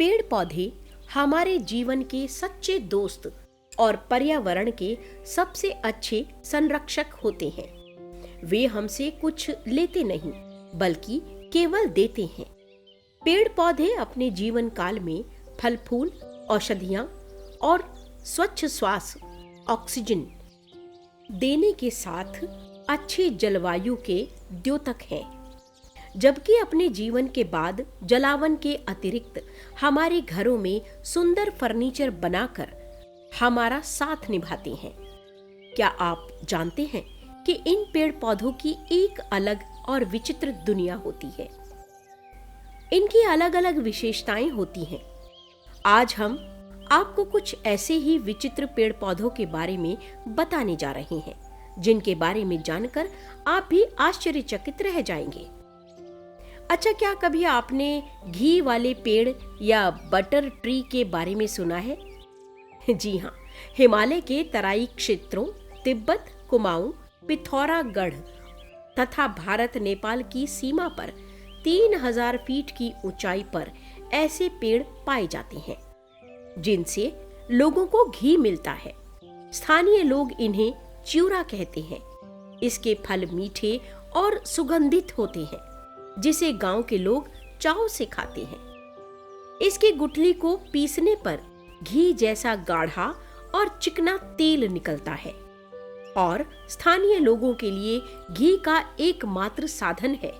पेड़ पौधे हमारे जीवन के सच्चे दोस्त और पर्यावरण के सबसे अच्छे संरक्षक होते हैं। वे हमसे कुछ लेते नहीं बल्कि केवल देते हैं। पेड़ पौधे अपने जीवन काल में फल फूल, औषधियां और स्वच्छ श्वास ऑक्सीजन देने के साथ अच्छी जलवायु के द्योतक हैं, जबकि अपने जीवन के बाद जलावन के अतिरिक्त हमारे घरों में सुंदर फर्नीचर बनाकर हमारा साथ निभाते हैं। क्या आप जानते हैं कि इन पेड़ पौधों की एक अलग और विचित्र दुनिया होती है? इनकी अलग अलग विशेषताएं होती हैं। आज हम आपको कुछ ऐसे ही विचित्र पेड़ पौधों के बारे में बताने जा रहे हैं, जिनके बारे में जानकर आप भी आश्चर्यचकित रह जाएंगे। अच्छा, क्या कभी आपने घी वाले पेड़ या बटर ट्री के बारे में सुना है? जी हाँ, हिमालय के तराई क्षेत्रों, तिब्बत, कुमाऊं, पिथौरागढ़ तथा भारत नेपाल की सीमा पर 3000 फीट की ऊंचाई पर ऐसे पेड़ पाए जाते हैं, जिनसे लोगों को घी मिलता है। स्थानीय लोग इन्हें च्यूरा कहते हैं। इसके फल मीठे और सुगंधित होते हैं, जिसे गांव के लोग चाव से खाते हैं। इसकी गुठली को पीसने पर घी जैसा गाढ़ा और चिकना तेल निकलता है और स्थानीय लोगों के लिए घी का एकमात्र साधन है।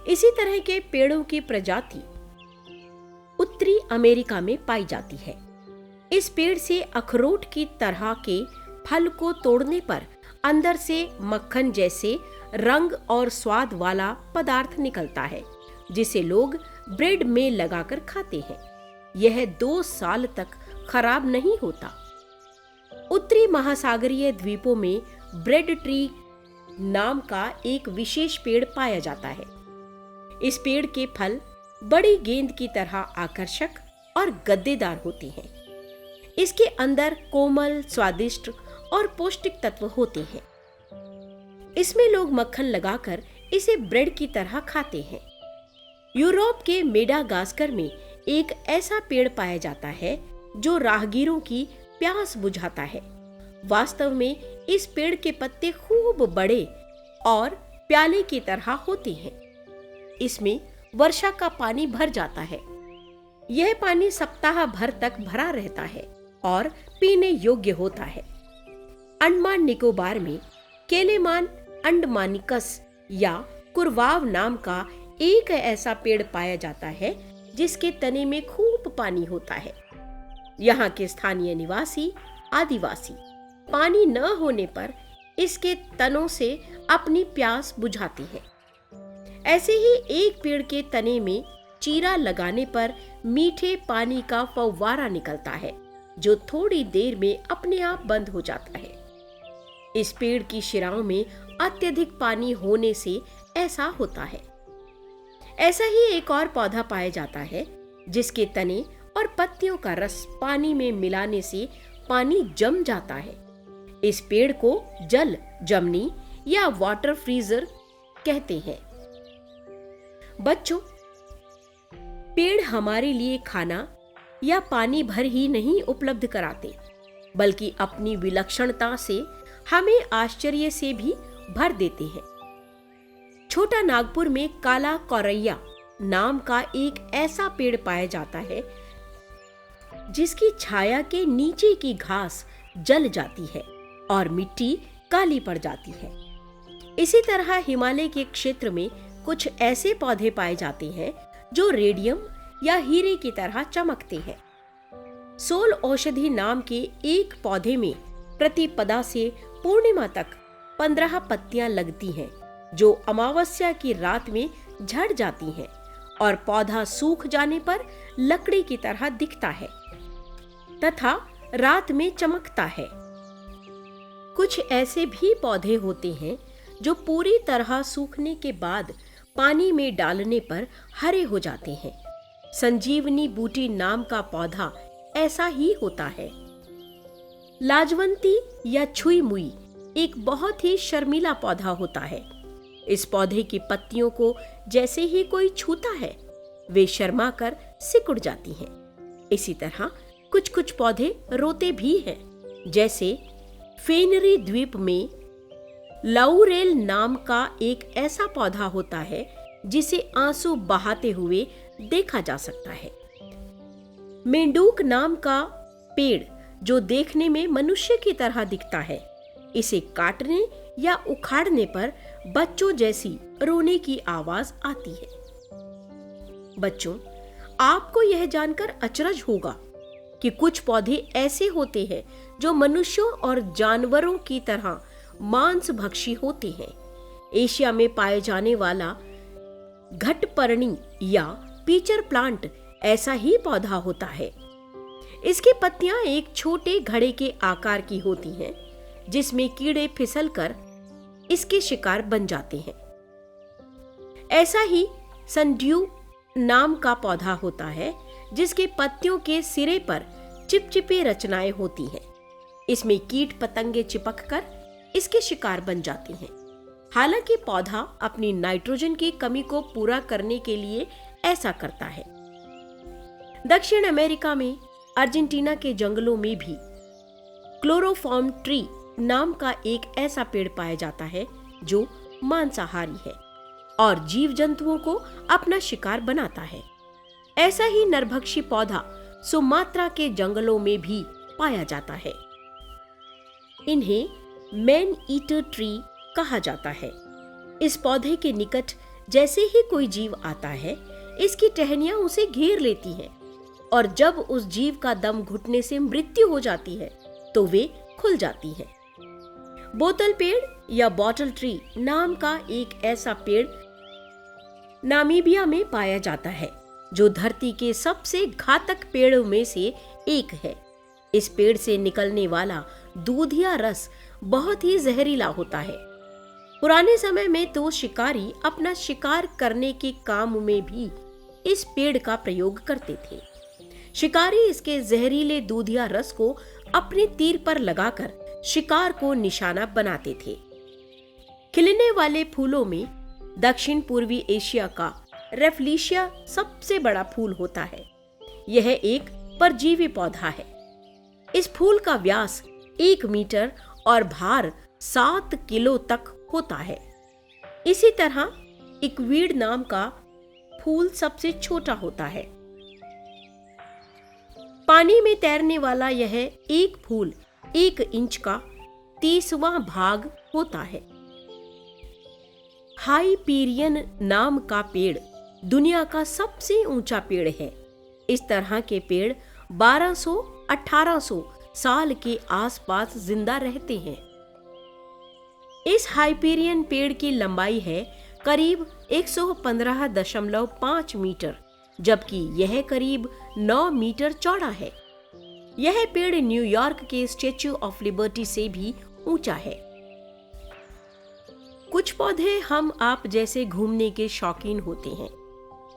इसी तरह के पेड़ों की प्रजाति उत्तरी अमेरिका में पाई जाती है। इस पेड़ से अखरोट की तरह के फल को तोड़ने पर अंदर से मक्खन जैसे रंग और स्वाद वाला पदार्थ निकलता है, जिसे लोग ब्रेड में लगाकर खाते हैं। यह 2 साल तक खराब नहीं होता। उत्तरी महासागरीय द्वीपों में ब्रेड ट्री नाम का एक विशेष पेड़ पाया जाता है। इस पेड़ के फल बड़ी गेंद की तरह आकर्षक और गद्देदार होते हैं। इसके अंदर कोमल, स्वादिष्ट और पौष्टिक तत्व होते हैं। इसमें लोग मक्खन लगाकर इसे ब्रेड की तरह खाते हैं। यूरोप के मेडागास्कर में एक ऐसा पेड़ पाया जाता है जो राहगीरों की प्यास बुझाता है। वास्तव में इस पेड़ के पत्ते खूब बड़े और प्याले की तरह होते हैं। इसमें वर्षा का पानी भर जाता है। यह पानी सप्ताह भर तक भरा रहता है और पीने योग्य होता है। अंडमान निकोबार में केलेमान अंडमानिकस या कुरवाव नाम का एक ऐसा पेड़ पाया जाता है जिसके तने में खूब पानी होता है। यहाँ के स्थानीय निवासी आदिवासी पानी न होने पर इसके तनों से अपनी प्यास बुझाते हैं। ऐसे ही एक पेड़ के तने में चीरा लगाने पर मीठे पानी का फव्वारा निकलता है, जो थोड़ी देर में अपने आप बंद हो जाता है। इस पेड़ की शिराओं में अत्यधिक पानी होने से ऐसा होता है। ऐसा ही एक और पौधा पाया जाता है जिसके तने और पत्तियों का रस पानी में मिलाने से पानी जम जाता है। इस पेड़ को जल जमनी या वाटर फ्रीजर कहते हैं। बच्चों, पेड़ हमारे लिए खाना या पानी भर ही नहीं उपलब्ध कराते, बल्कि अपनी विलक्षणता से हमें आश्चर्य से भी भर देते हैं। छोटा नागपुर में काला कौरैया नाम का एक ऐसा पेड़ पाया जाता है जिसकी छाया के नीचे की घास जल जाती है और मिट्टी काली पड़ जाती है। इसी तरह हिमालय के क्षेत्र में कुछ ऐसे पौधे पाए जाते हैं जो रेडियम या हीरे की तरह चमकते हैं। सोल औषधि नाम के एक पौधे में प्रतिपदा से पूर्णिमा तक 15 पत्तियां लगती हैं, जो अमावस्या की रात में झड़ जाती हैं और पौधा सूख जाने पर लकड़ी की तरह दिखता है तथा रात में चमकता है। कुछ ऐसे भी पौधे होते हैं जो पूरी तरह सूखने के बाद पानी में डालने पर हरे हो जाते हैं। संजीवनी बूटी नाम का पौधा ऐसा ही होता है। लाजवंती या छुई मुई एक बहुत ही शर्मीला पौधा होता है। इस पौधे की पत्तियों को जैसे ही कोई छूता है, वे शर्मा कर सिकुड़ जाती हैं। इसी तरह कुछ कुछ पौधे रोते भी हैं, जैसे फेनरी द्वीप में लाउरेल नाम का एक ऐसा पौधा होता है जिसे आंसू बहाते हुए देखा जा सकता है। मेंडूक नाम का पेड़ जो देखने में मनुष्य की तरह दिखता है, इसे काटने या उखाड़ने पर बच्चों जैसी रोने की आवाज आती है। बच्चों, आपको यह जानकर अचरज होगा कि कुछ पौधे ऐसे होते हैं जो मनुष्यों और जानवरों की तरह मांसभक्षी होते हैं। एशिया में पाए जाने वाला घटपर्णी या पीचर प्लांट ऐसा ही पौधा होता है। इसकी पत्तियां एक छोटे घड़े के आकार की होती हैं, जिसमें कीड़े फिसलकर इसके शिकार बन जाते हैं। ऐसा ही सनड्यू नाम का पौधा होता है, जिसके पत्तियों के सिरे पर चिपचिपी रचनाएं होती हैं। इसमें कीट पतंगे चिपककर इसके शिकार बन जाती हैं। हालांकि पौधा अपनी नाइट्रोजन की कमी को पूरा करने के लिए ऐसा करता है। दक्षिण अमेरिका में अर्जेंटीना के जंगलों में भी क्लोरोफॉर्म ट्री नाम का एक ऐसा पेड़ पाया जाता है जो मांसाहारी है और जीव जंतुओं को अपना शिकार बनाता है। ऐसा ही नरभक्षी पौधा सुमात्रा के जंगलों में भी पाया जाता है। इन्हें मैन ईटर ट्री कहा जाता है। इस पौधे के निकट जैसे ही कोई जीव आता है, इसकी टहनियां उसे घेर लेती हैं और जब उस जीव का दम घुटने से मृत्यु हो जाती है तो वे खुल जाती हैं। बोतल पेड़ या बॉटल ट्री नाम का एक ऐसा पेड़ नामीबिया में पाया जाता है, जो धरती के सबसे घातक पेड़ों में से एक है। इस पेड़ से निकलने वाला दूधिया रस बहुत ही जहरीला होता है। पुराने समय में तो शिकारी अपना शिकार करने के काम में भी इस पेड़ का प्रयोग करते थे। शिकारी इसके जहरीले दूधिया रस को अपने तीर पर लगाकर शिकार को निशाना बनाते थे। खिलने वाले फूलों में दक्षिण पूर्वी एशिया का रेफलिशिया सबसे बड़ा फूल होता है। यह एक परजीवी पौधा है। इस फूल का व्यास 1 मीटर और भार 7 किलो तक होता है। इसी तरह इक्वीड नाम का फूल सबसे छोटा होता है। पानी में तैरने वाला यह एक फूल 1 इंच का 30वां भाग होता है। हाइपीरियन नाम का पेड़ दुनिया का सबसे ऊंचा पेड़ है। इस तरह के पेड़ 1200-1800 साल के आसपास जिंदा रहते हैं। इस हाइपीरियन पेड़ की लंबाई है करीब 115.5 मीटर, जबकि यह करीब 9 मीटर चौड़ा है। यह पेड़ न्यूयॉर्क के स्टैच्यू ऑफ लिबर्टी से भी ऊंचा है। कुछ पौधे हम आप जैसे घूमने के शौकीन होते हैं।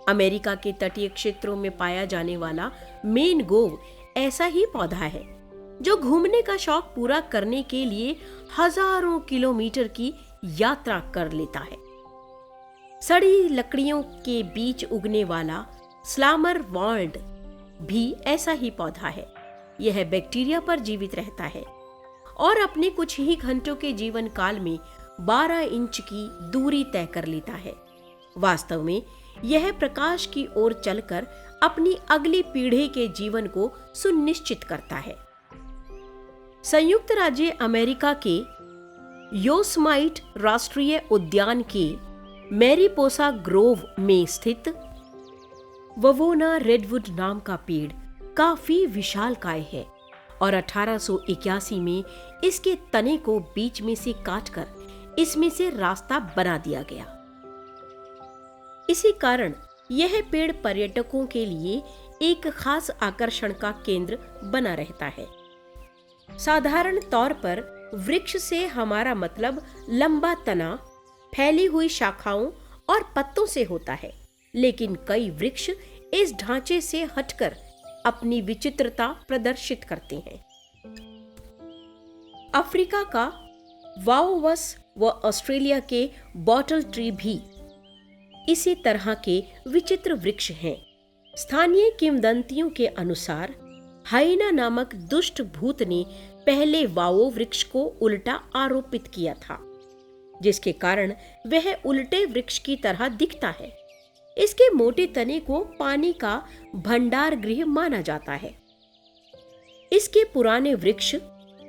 अमेरिका के तटीय क्षेत्रों में पाया जाने वाला मेन गोव ऐसा ही पौधा है, जो घूमने का शौक पूरा करने के लिए हजारों किलोमीटर की यात्रा कर लेता है। सड़ी लकड़ियों के बीच उगने वाला स्लामर वॉल्ड भी ऐसा ही पौधा है। यह बैक्टीरिया पर जीवित रहता है और अपने कुछ ही घंटों के जीवन काल में 12 इंच की दूरी तय कर लेता है। वास्तव में यह प्रकाश की ओर चलकर अपनी अगली पीढ़ी के जीवन को सुनिश्चित करता है। संयुक्त राज्य अमेरिका के योसमाइट राष्ट्रीय उद्यान के मैरीपोसा ग्रोव में स्थित ववोना रेडवुड नाम का पेड़ काफी विशालकाय है और 1881 में इसके तने को बीच में से काटकर इसमें से रास्ता बना दिया गया। इसी कारण यह पेड़ पर्यटकों के लिए एक खास आकर्षण का केंद्र बना रहता है। साधारण तौर पर वृक्ष से हमारा मतलब लंबा तना, फैली हुई शाखाओं और पत्तों से होता है, लेकिन कई वृक्ष इस ढांचे से हटकर अपनी विचित्रता प्रदर्शित करते हैं। अफ्रीका का वाओवस व ऑस्ट्रेलिया के बॉटल ट्री भी इसी तरह के विचित्र वृक्ष हैं। स्थानीय किंवदंतियों के अनुसार हाइना नामक दुष्ट भूत ने पहले वाओ वृक्ष को उल्टा आरोपित किया था, जिसके कारण वह उल्टे वृक्ष की तरह दिखता है। इसके मोटे तने को पानी का भंडार गृह माना जाता है। इसके पुराने वृक्ष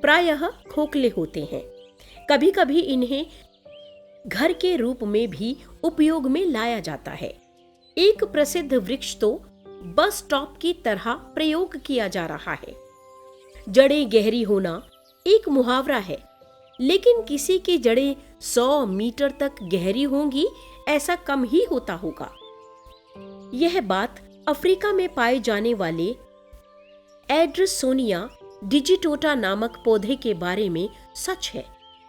प्रायः खोखले होते हैं। कभी कभी इन्हें घर के रूप में भी उपयोग में लाया जाता है। एक प्रसिद्ध वृक्ष तो बस स्टॉप की तरह प्रयोग किया जा रहा है। जड़ें गहरी होना एक मुहावरा है, लेकिन किसी की जड़ें 100 मीटर तक गहरी होंगी ऐसा कम ही होता होगा। यह बात अफ्रीका में पाए जाने वाले एड्रसोनिया डिजिटोटा नामक पौधे के बारे में सच है।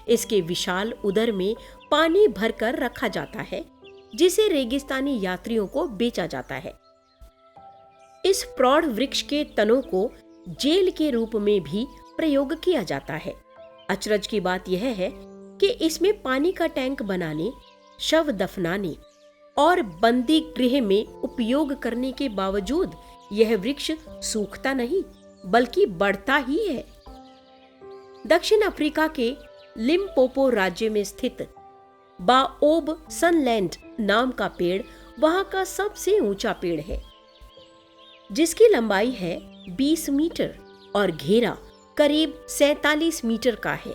इसके विशाल उदर में पानी भरकर रखा जाता है, जिसे रेगिस्तानी यात्रियों को बेचा जाता है। इस प्रौढ़ वृक्ष के तनों को जेल के रूप में भी प्रयोग किया जाता है। अचरज की बात यह है कि इसमें पानी का टैंक बनाने, शव दफनाने और बंदी गृह में उपयोग करने के बावजूद यह वृक्ष सूखता नहीं बल्कि बढ़ता ही है। दक्षिण अफ्रीका के लिम्पोपो राज्य में स्थित बाओब सनलैंड नाम का पेड़ वहां का सबसे ऊंचा पेड़ है, जिसकी लंबाई है 20 मीटर और घेरा करीब 47 मीटर का है।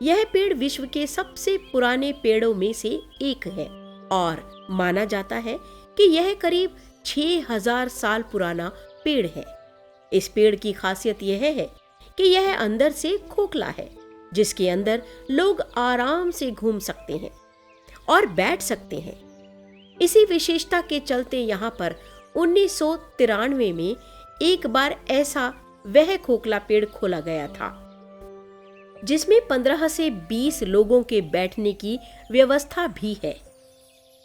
यह पेड़ विश्व के सबसे पुराने पेड़ों में से एक है और माना जाता है कि यह करीब 6000 साल पुराना पेड़ है। इस पेड़ की खासियत यह है कि यह अंदर से खोखला है, जिसके अंदर लोग आराम से घूम सकते हैं और बैठ सकते हैं। इसी विशेषता के चलते यहाँ पर 1993 में एक बार ऐसा वह खोखला पेड़ खोला गया था, जिसमें 15 से 20 लोगों के बैठने की व्यवस्था भी है।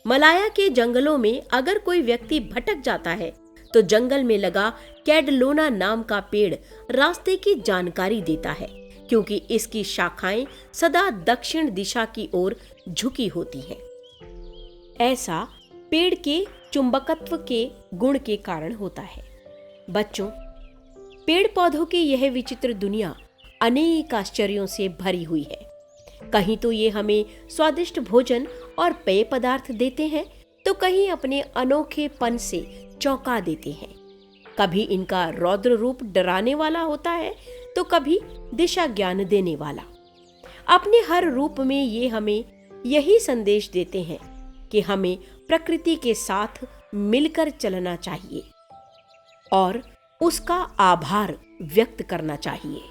मलाया के जंगलों में अगर कोई व्यक्ति भटक जाता है तो जंगल में लगा कैडलोना नाम का पेड़ रास्ते की जानकारी देता है, क्योंकि इसकी शाखाएं सदा दक्षिण दिशा की ओर झुकी होती हैं। ऐसा पेड़ के चुंबकत्व के गुण के कारण होता है। बच्चों, पेड़ पौधों की यह विचित्र दुनिया अनेक आश्चर्यों से भरी हुई है। कहीं तो ये हमें स्वादिष्ट भोजन और पेय पदार्थ देते हैं, तो कहीं अपने अनोखेपन से चौंका देते हैं। कभी इनका रौद्र रूप डराने वाला होता है, तो कभी दिशा ज्ञान देने वाला। अपने हर रूप में ये हमें यही संदेश देते हैं कि हमें प्रकृति के साथ मिलकर चलना चाहिए और उसका आभार व्यक्त करना चाहिए।